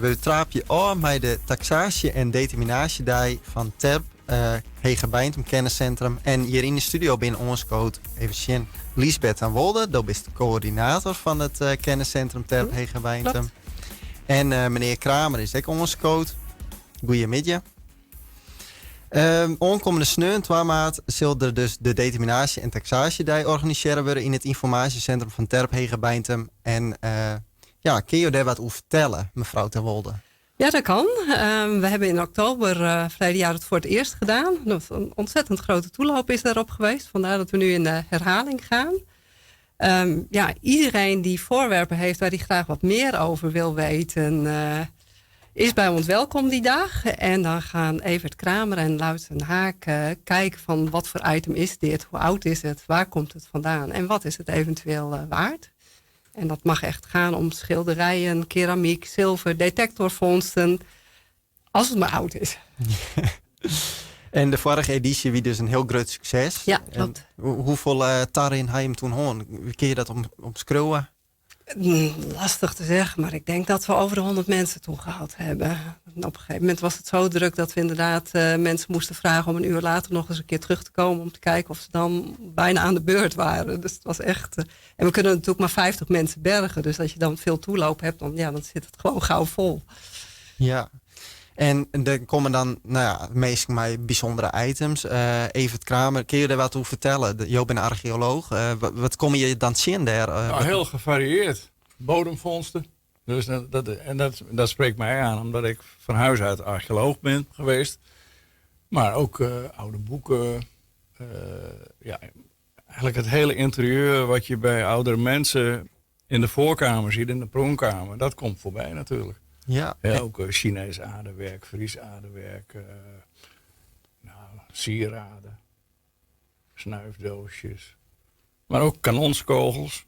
We traapje aan met de taxatie- en determinatiedag van Terp, Hegebeintem Kenniscentrum. En hier in de studio binnen ons coach even zien Liesbeth aan Wolde. Dat is de coördinator van het Kenniscentrum Terp Hegebeintem. En meneer Kramer is ook ons coach. Goedemiddag. Aankomende sneun, 2 maart, zullen er dus de determinatie- en taxatiedag organiseren worden in het informatiecentrum van Terp Hegebeintem. En kun je daar wat over vertellen, mevrouw Ter Wolde? Ja, dat kan. We hebben in oktober verleden jaar het voor het eerst gedaan. Een ontzettend grote toeloop is daarop geweest. Vandaar dat we nu in de herhaling gaan. Iedereen die voorwerpen heeft waar hij graag wat meer over wil weten, is bij ons welkom die dag. En dan gaan Evert Kramer en Luits en Haak kijken van wat voor item is dit, hoe oud is het, waar komt het vandaan en wat is het eventueel waard. En dat mag echt gaan om schilderijen, keramiek, zilver, detectorvondsten, als het maar oud is. En de vorige editie was dus een heel groot succes. Ja, klopt. Hoeveel tarren had je hem toen hoorn? Kun je dat omschreeuwen? Lastig te zeggen, maar ik denk dat we over de 100 mensen toen gehad hebben. En op een gegeven moment was het zo druk dat we inderdaad mensen moesten vragen om een uur later nog eens een keer terug te komen om te kijken of ze dan bijna aan de beurt waren. Dus het was echt. En we kunnen natuurlijk maar 50 mensen bergen, dus als je dan veel toeloop hebt, dan zit het gewoon gauw vol. Ja. En er komen dan, meestal maar bijzondere items. Evert Kramer, kun je er wat over vertellen? Jo bent een archeoloog. Wat kom je dan zien daar? Heel gevarieerd. Bodemvondsten. Dus dat spreekt mij aan, omdat ik van huis uit archeoloog ben geweest. Maar ook oude boeken. Eigenlijk het hele interieur wat je bij oudere mensen in de voorkamer ziet, in de pronkkamer. Dat komt voorbij natuurlijk. Ja. Ook Chinees aardewerk, Fries aardewerk, sieraden, snuifdoosjes. Maar ook kanonskogels.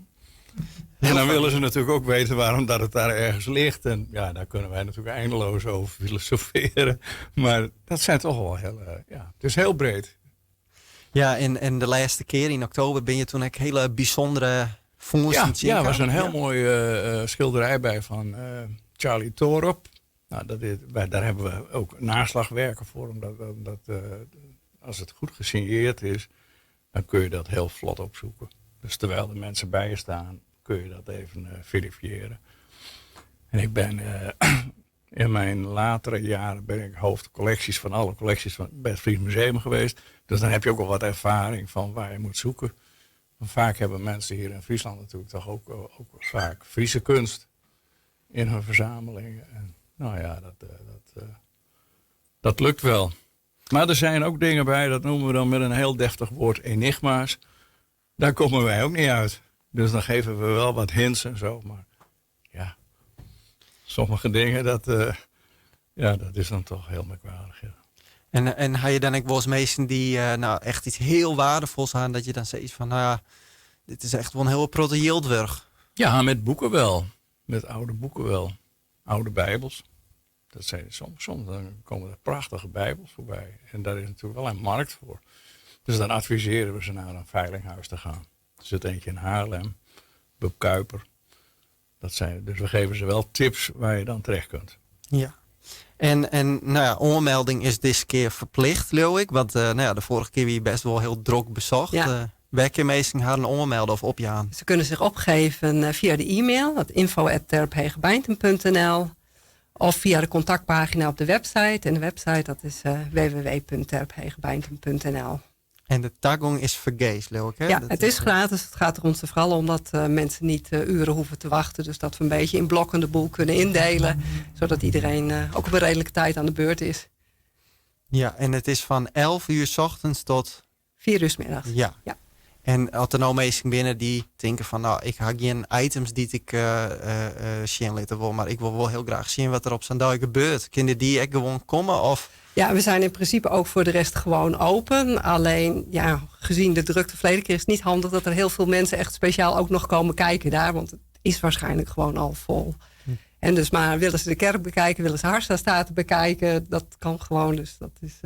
En dan willen ze natuurlijk ook weten waarom dat het daar ergens ligt. En ja, daar kunnen wij natuurlijk eindeloos over filosoferen. Maar dat zijn toch wel heel, het is heel breed. Ja, en de laatste keer in oktober ben je toen ook hele bijzondere vondsten. Ja, er was een heel mooie schilderij bij van Charlie Torop. Nou, daar hebben we ook naslagwerken voor. Omdat als het goed gesigneerd is, dan kun je dat heel vlot opzoeken. Dus terwijl de mensen bij je staan, kun je dat even verifiëren. En ik ben in mijn latere jaren ben ik hoofdcollecties van alle collecties bij het Fries Museum geweest. Dus dan heb je ook al wat ervaring van waar je moet zoeken. Vaak hebben mensen hier in Friesland natuurlijk toch ook vaak Friese kunst in hun verzamelingen. En dat lukt wel. Maar er zijn ook dingen bij, dat noemen we dan met een heel deftig woord enigma's. Daar komen wij ook niet uit. Dus dan geven we wel wat hints en zo. Maar ja, sommige dingen, dat is dan toch heel merkwaardig. Ja. En had je dan ook wel eens mensen die echt iets heel waardevols aan, dat je dan zegt van, dit is echt wel een heel proteïeldwurg. Ja, met boeken wel. Met oude boeken wel. Oude bijbels. Dat zijn soms dan komen er prachtige bijbels voorbij. En daar is natuurlijk wel een markt voor. Dus dan adviseren we ze naar een veilinghuis te gaan. Er zit eentje in Haarlem, Bub Kuiper. Dus we geven ze wel tips waar je dan terecht kunt. Ja. En onmelding is deze keer verplicht, geloof ik. Want de vorige keer wie best wel heel druk bezocht. Ja. Welke mensen gaan onmelden of opjaan? Ze kunnen zich opgeven via de e-mail, info@terphegebeintem.nl, of via de contactpagina op de website. En de website dat is www.terphegebeintem.nl. En de tagging is vergees, geloof ik, hè? Ja, het is gratis. Het gaat er ons vooral om dat mensen niet uren hoeven te wachten. Dus dat we een beetje in blokken de boel kunnen indelen. Zodat iedereen ook op een redelijke tijd aan de beurt is. Ja, en het is van 11 uur 's ochtends tot 4 uur 's middags. Ja. Ja. En als er nou mensen binnen die denken van, ik heb geen items die ik zien laten wil, maar ik wil wel heel graag zien wat er op zo'n dag gebeurt. Kunnen die ook gewoon komen? Of? Ja, we zijn in principe ook voor de rest gewoon open. Alleen, gezien de drukte verleden keer is het niet handig dat er heel veel mensen echt speciaal ook nog komen kijken daar. Want het is waarschijnlijk gewoon al vol. En dus maar willen ze de kerk bekijken, willen ze Harstadstaten bekijken, dat kan gewoon. Dus dat is...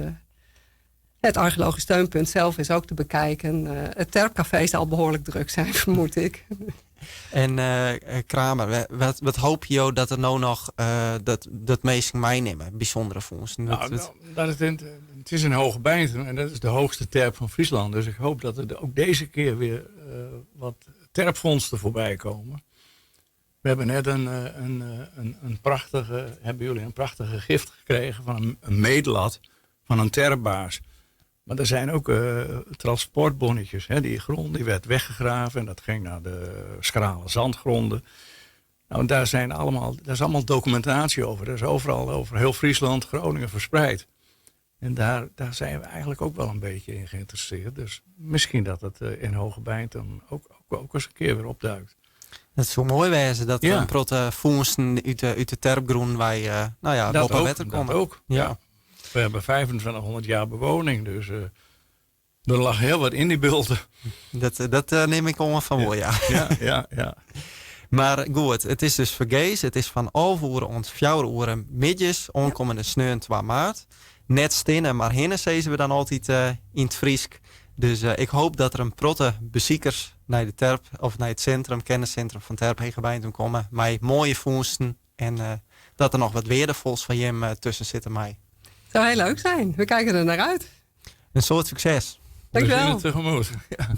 Het archeologisch steunpunt zelf is ook te bekijken. Het Terpcafé zal behoorlijk druk zijn, vermoed ik. En Kramer, wat hoop je dat er nou nog dat mensen meenemen? Bijzondere vondsten. Het is een hoge Beintem en dat is de hoogste terp van Friesland. Dus ik hoop dat er ook deze keer weer wat terpvondsten voorbij komen. We hebben net hebben jullie een prachtige gift gekregen van een meetlat van een terpbaas. Maar er zijn ook transportbonnetjes. Die grond die werd weggegraven en dat ging naar de schrale zandgronden. Nou, daar is allemaal documentatie over. Dat is overal over heel Friesland, Groningen verspreid. En daar zijn we eigenlijk ook wel een beetje in geïnteresseerd. Dus misschien dat het in Hoge Beintem ook eens een keer weer opduikt. Dat is zo mooi wezen dat een protte voersten uit de terpgroen wij boven wetten komen. Dat ook, ja. We hebben 2500 jaar bewoning, dus er lag heel wat in die bulten. Dat neem ik allemaal van mooi, ja. Maar goed, het is dus vergees. Het is van 11 uur tot 4 uur middags, onkomende sneeuw 2 maart. Net stinnen, maar hinnen zeiden we dan altijd in het Friesk. Dus ik hoop dat er een protte bezoekers naar de Terp of naar het kenniscentrum van Terp Hege Beintem komen. Met mooie vondsten en dat er nog wat waardevols van hem tussen zitten mij. Zou heel leuk zijn. We kijken er naar uit. Een soort succes. Dankjewel. We zien het tegemoet. Ja.